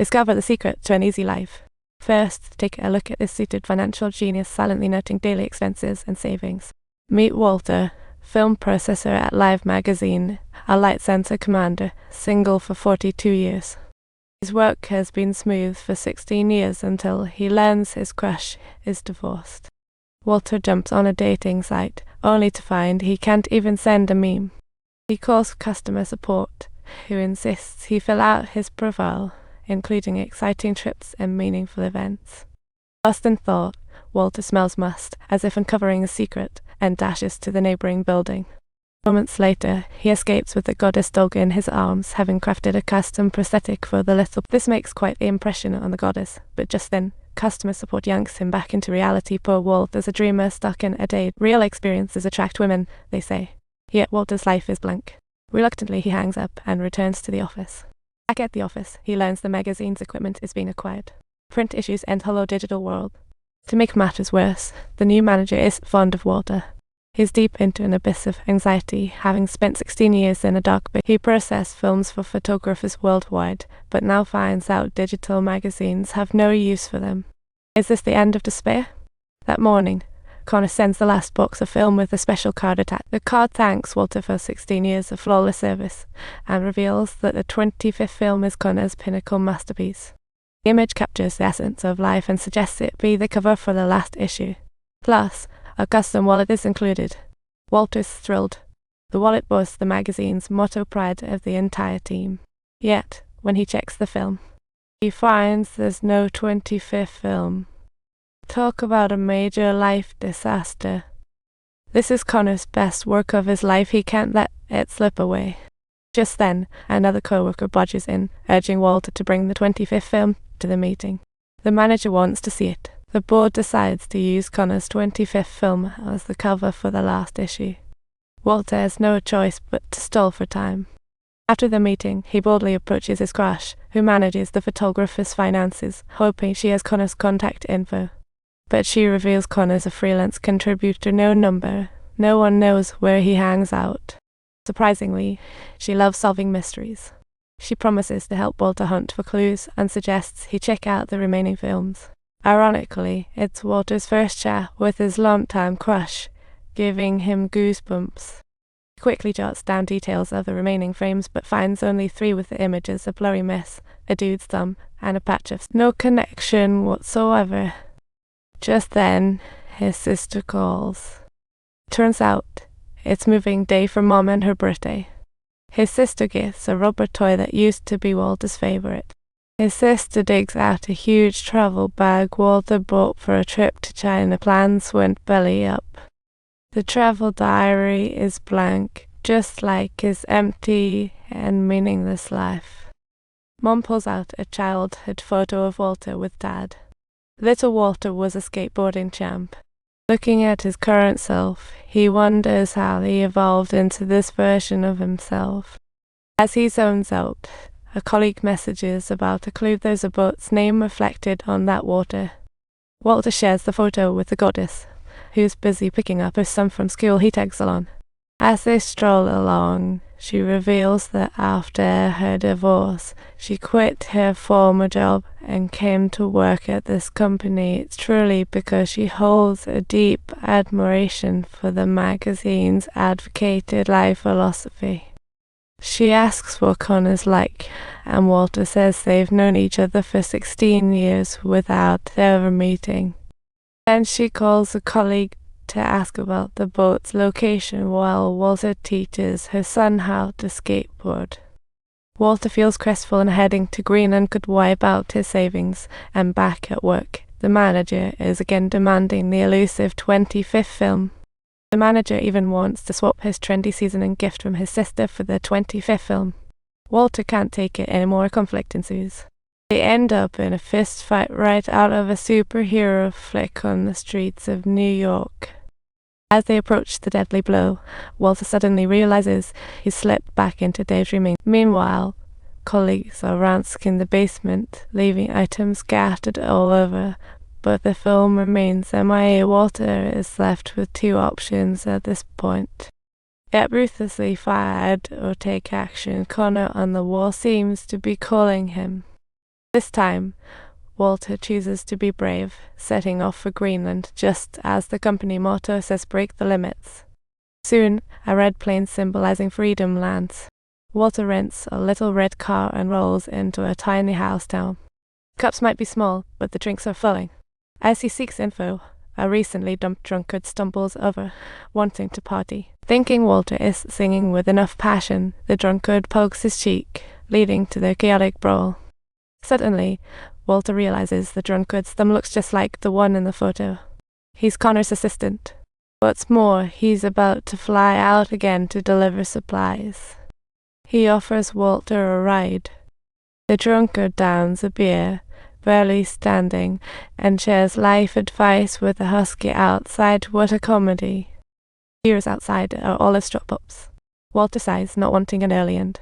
Discover the secret to an easy life. First, take a look at this suited financial genius silently noting daily expenses and savings. Meet Walter, film processor at Live magazine, a light sensor commander, single for 42 years. His work has been smooth for 16 years until he learns his crush is divorced. Walter jumps on a dating site, only to find he can't even send a meme. He calls customer support, who insists he fill out his profile, including exciting trips and meaningful events. Lost in thought, Walter smells must, as if uncovering a secret, and dashes to the neighboring building. Moments later, he escapes with the goddess dog in his arms, having crafted a custom prosthetic for the little. This makes quite the impression on the goddess, but just then, customer support yanks him back into reality. Poor Walter's a dreamer stuck in a day. Real experiences attract women, they say. Yet Walter's life is blank. Reluctantly, he hangs up and returns to the office. Back at the office, he learns the magazine's equipment is being acquired. Print issues and hello digital world. To make matters worse, the new manager is fond of Walter. He's deep into an abyss of anxiety, having spent 16 years in a dark pit. He processed films for photographers worldwide, but now finds out digital magazines have no use for them. Is this the end of despair? That morning, Connor sends the last box of film with a special card attached. The card thanks Walter for 16 years of flawless service, and reveals that the 25th film is Connor's pinnacle masterpiece. The image captures the essence of life and suggests it be the cover for the last issue. Plus, a custom wallet is included. Walter's thrilled. The wallet boasts the magazine's motto, pride of the entire team. Yet, when he checks the film, he finds there's no 25th film. Talk about a major life disaster. This is Connor's best work of his life. He can't let it slip away. Just then, another co-worker barges in, urging Walter to bring the 25th film to the meeting. The manager wants to see it. The board decides to use Connor's 25th film as the cover for the last issue. Walter has no choice but to stall for time. After the meeting, he boldly approaches his crush, who manages the photographer's finances, hoping she has Connor's contact info. But she reveals Connor's a freelance contributor, no number. No one knows where he hangs out. Surprisingly, she loves solving mysteries. She promises to help Walter hunt for clues and suggests he check out the remaining films. Ironically, it's Walter's first chat with his longtime crush, giving him goosebumps. He quickly jots down details of the remaining frames but finds only 3 with the images a blurry mess, a dude's thumb, and a patch of no connection whatsoever. Just then, his sister calls. Turns out, it's moving day for Mom and her birthday. His sister gets a rubber toy that used to be Walter's favorite. His sister digs out a huge travel bag Walter bought for a trip to China. Plans went belly up. The travel diary is blank, just like his empty and meaningless life. Mom pulls out a childhood photo of Walter with Dad. Little Walter was a skateboarding champ. Looking at his current self, he wonders how he evolved into this version of himself. As he zones out, a colleague messages about a clue there's a boat's name reflected on that water. Walter shares the photo with the goddess, who's busy picking up her son from school. He tags along. As they stroll along, she reveals that after her divorce, she quit her former job and came to work at this company. It's truly because she holds a deep admiration for the magazine's advocated life philosophy. She asks what Connor's like, and Walter says they've known each other for 16 years without ever meeting. Then she calls a colleague to ask about the boat's location while Walter teaches her son how to skateboard. Walter feels crestfallen, heading to Greenland could wipe out his savings, and back at work, the manager is again demanding the elusive 25th film. The manager even wants to swap his trendy seasoning gift from his sister for the 25th film. Walter can't take it anymore. Conflict ensues. They end up in a fist fight right out of a superhero flick on the streets of New York. As they approach the deadly blow, Walter suddenly realizes he's slipped back into daydreaming. Meanwhile, colleagues are ransacking the basement, leaving items scattered all over, but the film remains MIA. Walter is left with 2 options at this point. Get ruthlessly fired or take action. Connor on the wall seems to be calling him. This time, Walter chooses to be brave, setting off for Greenland just as the company motto says break the limits. Soon, a red plane symbolizing freedom lands. Walter rents a little red car and rolls into a tiny house town. Cups might be small, but the drinks are filling. As he seeks info, a recently dumped drunkard stumbles over, wanting to party. Thinking Walter is singing with enough passion, the drunkard pokes his cheek, leading to their chaotic brawl. Suddenly, Walter realizes the drunkard's thumb looks just like the one in the photo. He's Connor's assistant. What's more, he's about to fly out again to deliver supplies. He offers Walter a ride. The drunkard downs a beer, barely standing, and shares life advice with the husky outside. What a comedy. Beers outside are olive drop-ups. Walter sighs, not wanting an early end.